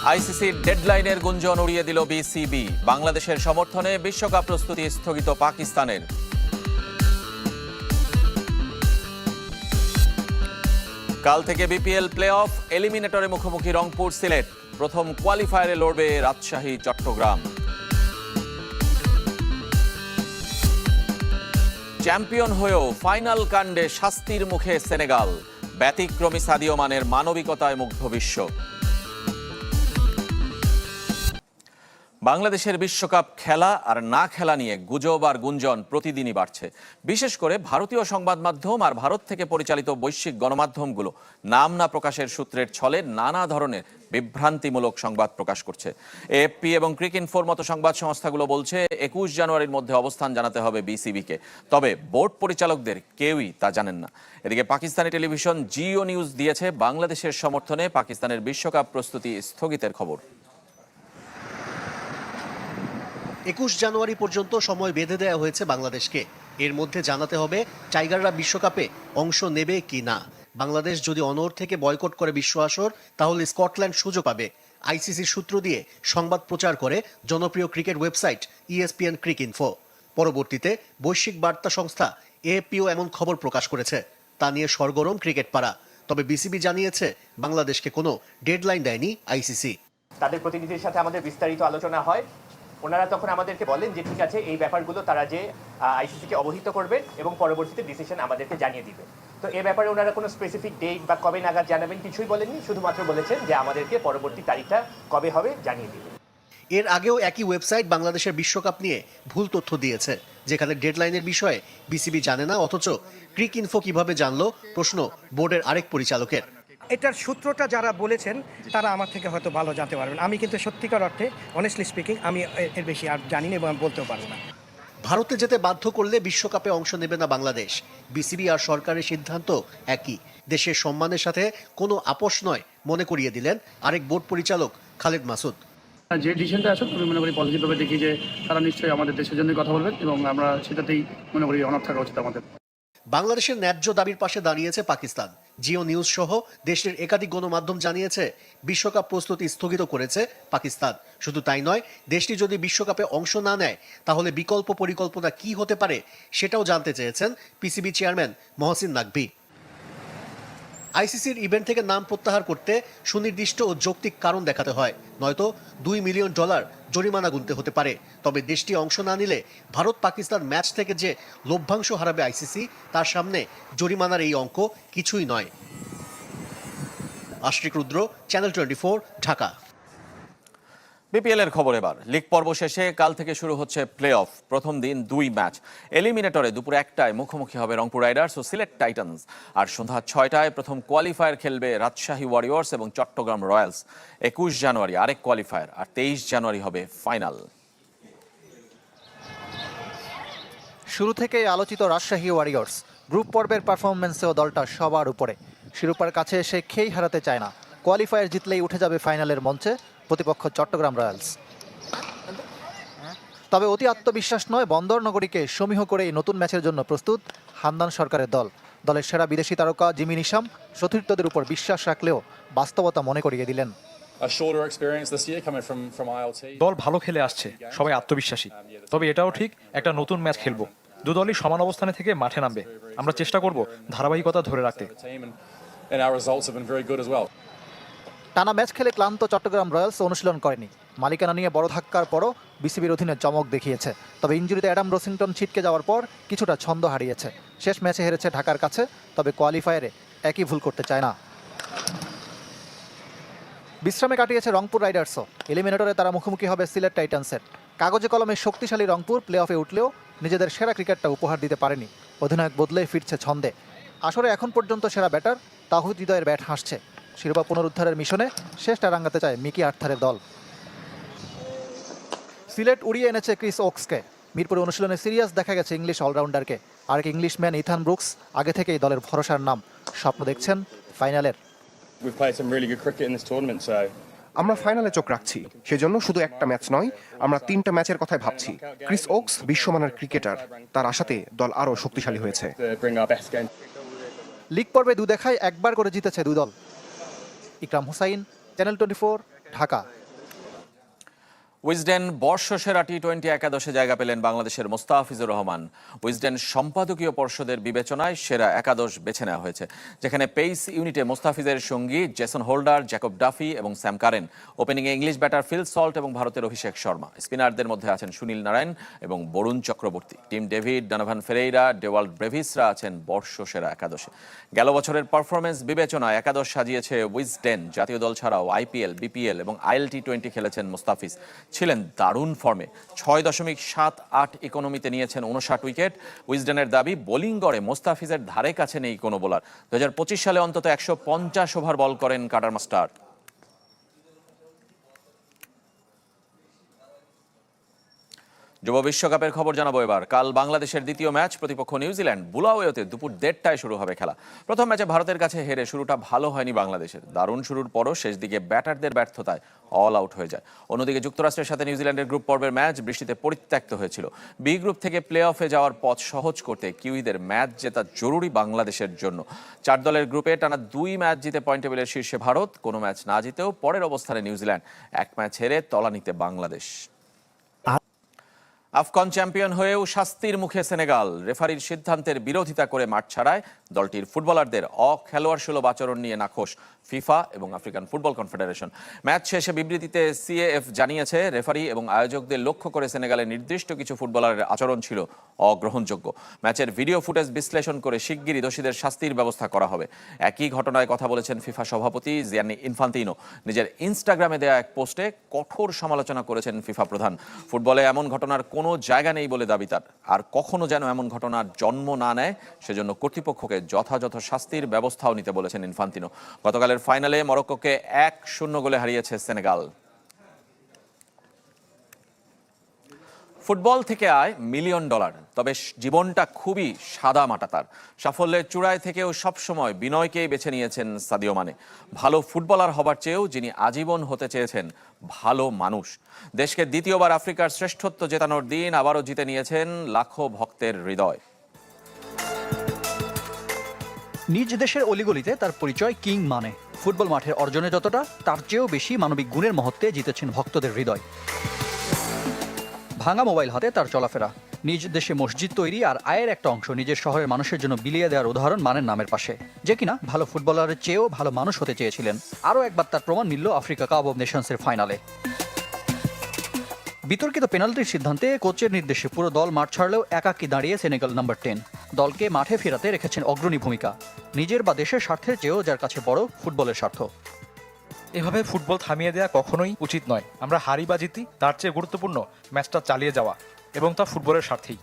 আইসিসির ডেডলাইনের গুঞ্জন উড়িয়ে দিল বিসিবি। বাংলাদেশের সমর্থনে বিশ্বকাপ প্রস্তুতি স্থগিত পাকিস্তানের। কাল থেকে বিপিএল প্লে অফ এলিমিনেটরে মুখোমুখি রংপুর সিলেট। প্রথম কোয়ালিফায়ারে লড়বে রাজশাহী চট্টগ্রাম। চ্যাম্পিয়ন হয়েও ফাইনাল কাণ্ডে শাস্তির মুখে সেনেগাল। ব্যতিক্রমী সাদিও মানের মানবিকতায় মুগ্ধ বিশ্ব। বাংলাদেশের বিশ্বকাপ খেলা আর না খেলা নিয়ে গুজব আর গুঞ্জন প্রতিদিনই বাড়ছে। বিশেষ করে ভারতীয় সংবাদ মাধ্যম আর ভারত থেকে পরিচালিত বৈশ্বিক গণমাধ্যমগুলো নাম না প্রকাশের সূত্রের ছলে নানা ধরনের বিভ্রান্তিমূলক সংবাদ প্রকাশ করছে। এএফপি এবং ক্রিকইনফোর মতো সংবাদ সংস্থাগুলো বলছে 21 জানুয়ারির মধ্যে অবস্থান জানাতে হবে বিসিবিকে। তবে বোর্ড পরিচালকদের কেউই তা জানেন না। এদিকে পাকিস্তানি টেলিভিশন জিও নিউজ দিয়েছে বাংলাদেশের সমর্থনে পাকিস্তানের বিশ্বকাপ প্রস্তুতি স্থগিতের খবর। 21 জানুয়ারি পর্যন্ত সময় বেঁধে দেওয়া হয়েছে বাংলাদেশকে। এর মধ্যে জানাতে হবে টাইগাররা বিশ্বকাপে অংশ নেবে কি না। বাংলাদেশ যদি অনড় থেকে বয়কট করে বিশ্ব আসর, তাহলে স্কটল্যান্ড সুযোগ পাবে। আইসিসির সূত্র দিয়ে সংবাদ প্রচার করে জনপ্রিয় ক্রিকেট ওয়েবসাইট ইএসপিএন ক্রিকইনফো। পরবর্তীতে বৈশ্বিক বার্তা সংস্থা এএফপিও এমন খবর প্রকাশ করেছে। তা নিয়ে সরগরম ক্রিকেট পাড়া। তবে বিসিবি জানিয়েছে বাংলাদেশকে কোনো ডেডলাইন দেয়নি আইসিসি। তাদের প্রতিনিধির সাথে আমাদের বিস্তারিত আলোচনা হয়। ওনারা তখন আমাদেরকে বলেন যে ঠিক আছে, এই ব্যাপারগুলো তারা যে আইসিসিকে অবহিত করবে এবং পরবর্তীতে ডিসিশন আমাদেরকে জানিয়ে দিবে। তো এ ব্যাপারে ওনারা কোনো স্পেসিফিক ডেট বা কবে নাগাদ জানাবেন কিছুই বলেননি। শুধুমাত্র বলেছেন যে আমাদেরকে পরবর্তী তারিখটা কবে হবে জানিয়ে দিবে। এর আগেও একই ওয়েবসাইট বাংলাদেশের বিশ্বকাপ নিয়ে ভুল তথ্য দিয়েছে, যেখানে ডেডলাইনের বিষয়ে বিসিবি জানে না। অথচ ক্রিকইনফো কিভাবে জানলো, প্রশ্ন বোর্ডের আরেক পরিচালকের। এটার সূত্রটা যারা বলেছেন তারা আমার থেকে হয়তো ভালো জানতে পারবেন। আমি কিন্তু সত্যিকার অর্থে অনেস্টলি স্পিকিং আমি এর বেশি আর জানি না এবং বলতেও পারবো না। ভারতে যেতে বাধ্য করলে বিশ্বকাপে অংশ নেবে না বাংলাদেশ। বিসিবি আর সরকারের সিদ্ধান্ত একই। দেশের সম্মানের সাথে কোনো আপোষ নয় মনে করিয়ে দিলেন আরেক বোর্ড পরিচালক খালেদ মাসুদ। যে ডিসিশনটা আসুক আমি মনে করি পজিটিভভাবে দেখি যে তারা নিশ্চয়ই আমাদের দেশের জন্য কথা বলবেন এবং আমরা সেটাতেই মনে করি অনার থাকা উচিত আমাদের। বাংলাদেশের ন্যায্য দাবির পাশে দাঁড়িয়েছে পাকিস্তান। জিও নিউজ সহ দেশের একাধিক গণমাধ্যম জানিয়েছে বিশ্বকাপ প্রস্তুতি স্থগিত করেছে পাকিস্তান। শুধু তাই নয়, দেশটি যদি বিশ্বকাপে অংশ না নেয় তাহলে বিকল্প পরিকল্পনা কি হতে পারে সেটাও জানতে চেয়েছেন পিসিবি চেয়ারম্যান মহসিন নাকভি। আইসিসির ইভেন্ট থেকে নাম প্রত্যাহার করতে সুনির্দিষ্ট ও যৌক্তিক কারণ দেখাতে হয়, নয়তো $2 মিলিয়ন জরিমানা গুনতে হতে পারে। তবে দেশটি অংশ না নিলে ভারত পাকিস্তান ম্যাচ থেকে যে লভ্যাংশ হারাবে আইসিসি, তার সামনে জরিমানার এই অঙ্ক কিছুই নয়। আশরিক রুদ্র, চ্যানেল 24, ঢাকা। বিপিএল এর খবর এবার। লিগ পর্ব শেষে কাল থেকে শুরু হচ্ছে প্লে অফ। প্রথম দিন 2 ম্যাচ। এলিমিনেটরে দুপুর 1টায় মুখোমুখি হবে রংপুর রাইডার্স ও সিলেট টাইটান্স। আর সন্ধ্যা 6টায় প্রথম কোয়ালিফায়ার খেলবে রাজশাহী ওয়ারিয়র্স এবং চট্টগ্রাম রয়্যালস। 21 জানুয়ারি আরেক কোয়ালিফায়ার আর 23 জানুয়ারি হবে ফাইনাল। শুরু থেকেই আলোচিত রাজশাহী ওয়ারিয়র্স। গ্রুপ পর্বের পারফরমেন্সেও দলটা সবার উপরে। শিরোপার কাছে এসে খেই হারাতে চায় না। কোয়ালিফায়ার জিতলেই উঠে যাবে ফাইনালের মঞ্চে, প্রতিপক্ষ চট্টগ্রাম রয়্যালস। তবে অতি আত্মবিশ্বাস নয়, বন্দর নগরীকে সমীহ করে এই নতুন ম্যাচের জন্য প্রস্তুত হান্নান সরকারের দল। দলের সেরা বিদেশি তারকা জিমি নিশাম সতীর্থদের উপর বিশ্বাস রাখলেও বাস্তবতা মনে করিয়ে দিলেন। দল ভালো খেলে আসছে, সবাই আত্মবিশ্বাসী। তবে এটাও ঠিক, একটা নতুন ম্যাচ খেলবো। দু দলই সমান অবস্থানে থেকে মাঠে নামবে। আমরা চেষ্টা করব ধারাবাহিকতা ধরে রাখতে। টানা ম্যাচ খেলে ক্লান্ত চট্টগ্রাম রয়্যালস অনুশীলন করেনি। মালিকানা নিয়ে বড় ধাক্কার পরও বিসিবির অধীনে চমক দেখিয়েছে। তবে ইনজুরিতে অ্যাডাম রসিংটন ছিটকে যাওয়ার পর কিছুটা ছন্দ হারিয়েছে। শেষ ম্যাচে হেরেছে ঢাকার কাছে, তবে কোয়ালিফায়ারে একই ভুল করতে চায় না। বিশ্রামে কাটিয়েছে রংপুর রাইডার্সও। এলিমিনেটরে তারা মুখোমুখি হবে সিলেট টাইটান্সের। কাগজে কলমে শক্তিশালী রংপুর প্লে অফে উঠলেও নিজেদের সেরা ক্রিকেটটা উপহার দিতে পারেনি। অধিনায়ক বদলে ফিরছে ছন্দে। আসরে এখন পর্যন্ত সেরা ব্যাটার তাহিদ হৃদয়ের ব্যাট হাসছে। শিরোপা পুনরুদ্ধারের মিশনে শেষটা রাঙাতে চায় মিকি আর্থারের দল। সিলেট উড়িয়ে এনেছে ক্রিস ওকসকে। মিরপুরে অনুশীলনে সিরিয়াস দেখা গেছে ইংলিশ অলরাউন্ডারকে। আরেক ইংলিশম্যান ইথান ব্রুকস আগে থেকেই দলের ভরসার নাম। স্বপ্ন দেখছেন ফাইনালের। আমরা ফাইনালে চোখ রাখছি, সেজন্য শুধু একটা ম্যাচ নয়, আমরা 3টা ম্যাচের কথাই ভাবছি। ক্রিস ওকস বিশ্বমানের ক্রিকেটার, তার আশাতে দল আরও শক্তিশালী হয়েছে। লিগ পর্বে 2 দেখায় একবার করে জিতেছে 2 দল। ইকরাম হুসাইন, চ্যানেল 24, ঢাকা। উইজডেন বর্ষসেরা টি-20 একাদশে জায়গা পেলেন বাংলাদেশের মোস্তাফিজুর রহমান। উইজডেন সম্পাদকীয় পর্ষদের বিবেচনায় সেরা একাদশ বেছে নেওয়া হয়েছে, যেখানে পেস ইউনিটে মোস্তাফিজের সঙ্গী জেসন হোল্ডার, জ্যাকব ডাফি এবং স্যাম কারেন। ওপেনিংয়ে ইংলিশ ব্যাটার ফিল সল্ট এবং ভারতের অভিষেক শর্মা। স্পিনারদের মধ্যে আছেন সুনীল নারায়ণ এবং Varun Chakravarthy. Tim David, Donovan Ferreira, Dewald ব্রেভিসরা আছেন বর্ষসেরা একাদশে। গেল বছরের পারফরমেন্স বিবেচনায় একাদশ সাজিয়েছে উইজডেন। জাতীয় দল ছাড়াও আইপিএল, বিপিএল এবং আইএল টি-20 খেলেছেন মোস্তাফিজ। ছিলেন দারুণ ফর্মে। 6.78 ইকোনমিতে নিয়েছেন 59 উইকেট। উইজডেনের দাবি, বোলিং গড়ে মোস্তাফিজের ধারে কাছে নেই কোনো বোলার। 2025 সালে অন্তত 150 ওভার বল করেন কাটার মাস্টার। যুব বিশ্বকাপের খবর জানাবো এবার। কাল বাংলাদেশের দ্বিতীয় ম্যাচ, প্রতিপক্ষ নিউজিল্যান্ড। বুলাওয়েতে দুপুর 1:30টায় শুরু হবে খেলা। প্রথম ম্যাচে ভারতের কাছে হেরে শুরুটা ভালো হয়নি বাংলাদেশের। দারুণ শুরুর পরও শেষ দিকে ব্যাটারদের ব্যর্থতায় অল আউট হয়ে যায়। অন্যদিকে যুক্তরাষ্ট্রের সাথে নিউজিল্যান্ডের গ্রুপ পর্বের ম্যাচ বৃষ্টিতে পরিত্যক্ত হয়েছিল। বি গ্রুপ থেকে প্লে অফে যাওয়ার পথ সহজ করতে কিউইদের ম্যাচ জেতা জরুরি বাংলাদেশের জন্য। 4 দলের গ্রুপে টানা 2 ম্যাচ জিতে পয়েন্ট টেবিলের শীর্ষে ভারত। কোনো ম্যাচ না জিতেও পরের অবস্থানে নিউজিল্যান্ড। 1 ম্যাচ হেরে তলানিতে বাংলাদেশ। আফকন চ্যাম্পিয়ন হয়েও শাস্তির মুখে সেনেগাল। রেফারির সিদ্ধান্তের বিরোধিতা করে মাঠ ছাড়ায় দলটির ফুটবলারদের অখেলোয়াড় সুলভ আচরণ নিয়ে নাখোশ ফিফা এবং আফ্রিকান ফুটবল কনফেডারেশন। ম্যাচ শেষে বিবৃতিতে সিএএফ জানিয়েছে, রেফারি এবং আয়োজকদের লক্ষ্য করে সেনেগালের নির্দিষ্ট কিছু ফুটবলারের আচরণ ছিল অগ্রহণযোগ্য। ম্যাচের ভিডিও ফুটেজ বিশ্লেষণ করে শিগগিরই দোষীদের শাস্তির ব্যবস্থা করা হবে। একই ঘটনায় কথা বলেছেন ফিফা সভাপতি জিয়ানি ইনফান্তিনো। নিজের ইনস্টাগ্রামে দেয়া এক পোস্টে কঠোর সমালোচনা করেছেন ফিফা প্রধান। ফুটবলে এমন ঘটনার কোনো জায়গা নেই বলে দাবি তার। আর কখনো যেন এমন ঘটনার জন্ম না নেয় সেজন্য কর্তৃপক্ষকে যথাযথ শাস্তির ব্যবস্থাও নিতে বলেছেন ইনফান্তিনো। গতকালের ফাইনালে মরক্কোকে 1-0 গোলে হারিয়েছে সেনেগাল। ফুটবল থেকে আয় $1 মিলিয়ন, তবে জীবনটা খুবই সাদা মাটা তার। সাফল্যের চূড়ায় থেকেও সবসময় বিনয়কেই বেছে নিয়েছেন সাদিও মানে। ভালো ফুটবলার হবার চেয়েও যিনি আজীবন হতে চেয়েছেন ভালো মানুষ। দেশকে দ্বিতীয়বার আফ্রিকার শ্রেষ্ঠত্ব জেতানোর দিন আবারও জিতে নিয়েছেন লাখো ভক্তের হৃদয়। নিজ দেশের অলিগলিতে তার পরিচয় কিং মানে। ফুটবল মাঠের অর্জনে যতটা, তার চেয়েও বেশি মানবিক গুণের মহত্বে জিতেছেন ভক্তদের হৃদয়। ভাঙা মোবাইল হাতে তার চলাফেরা, নিজ দেশে মসজিদ তৈরি আর আয়ের একটা অংশ নিজের শহরের মানুষের জন্য বিলিয়ে দেওয়ার উদাহরণ মানের নামের পাশে, যে কিনা ভালো ফুটবলারের চেয়েও ভালো মানুষ হতে চেয়েছিলেন। আরও একবার তার প্রমাণ মিলল আফ্রিকা কাপ অব নেশনসের ফাইনালে। বিতর্কিত পেনাল্টির সিদ্ধান্তে কোচের নির্দেশে পুরো দল মাঠ ছাড়লেও একাকী দাঁড়িয়ে সেনেগাল নাম্বার 10 দলকে মাঠে ফেরাতে রেখেছেন অগ্রণী ভূমিকা। নিজের বা দেশের স্বার্থের চেয়েও যার কাছে বড় ফুটবলের স্বার্থ। এভাবে ফুটবল থামিয়ে দেওয়া কখনোই উচিত নয়। আমরা হারি বা জিতি, তার চেয়ে গুরুত্বপূর্ণ ম্যাচটা চালিয়ে যাওয়া, এবং তা ফুটবলের স্বার্থেই।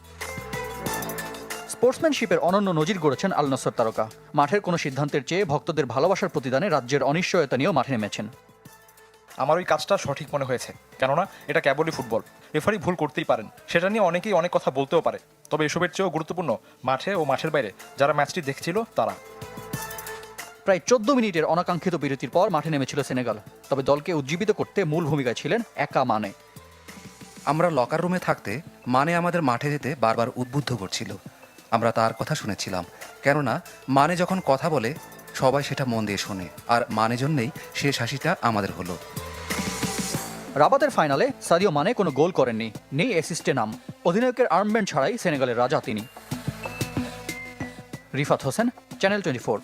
স্পোর্টসম্যানশিপের অনন্য নজির গড়েছেন আল নাসর তারকা। মাঠের কোনো সিদ্ধান্তের চেয়ে ভক্তদের ভালোবাসার প্রতিদানে রাজ্যের অনিশ্চয়তা নিয়েও মাঠে নেমেছেন। আমার ওই কাজটা সঠিক মনে হয়েছে, কেননা এটা কেবলই ফুটবল। রেফারি ভুল করতেই পারেন, সেটা নিয়ে অনেকেই অনেক কথা বলতেও পারে। তবে এসবের চেয়েও গুরুত্বপূর্ণ মাঠে ও মাঠের বাইরে যারা ম্যাচটি দেখছিল তারা। প্রায় 14 মিনিটের অনাকাঙ্ক্ষিত বিরতির পর মাঠে নেমেছিল সেনেগাল। তবে দলকে উজ্জীবিত করতে মূল ভূমিকায় ছিলেন একা মানে। আমরা লকার রুমে থাকতে মানে আমাদের মাঠে যেতে বারবার উদ্বুদ্ধ করছিল। আমরা তার কথা শুনেছিলাম, কেননা মানে যখন কথা বলে সবাই সেটা মন দিয়ে শোনে, আর মানে জন্যেই শেষ হাসিটা আমাদের হলো। রাবাতের ফাইনালে সাদিও মানে কোনো গোল করেননি, নেই অ্যাসিস্টে নাম। অধিনায়কের আর্মব্যান্ড ছাড়াই সেনেগালের রাজা তিনি। রিফাত হোসেন, চ্যানেল 24।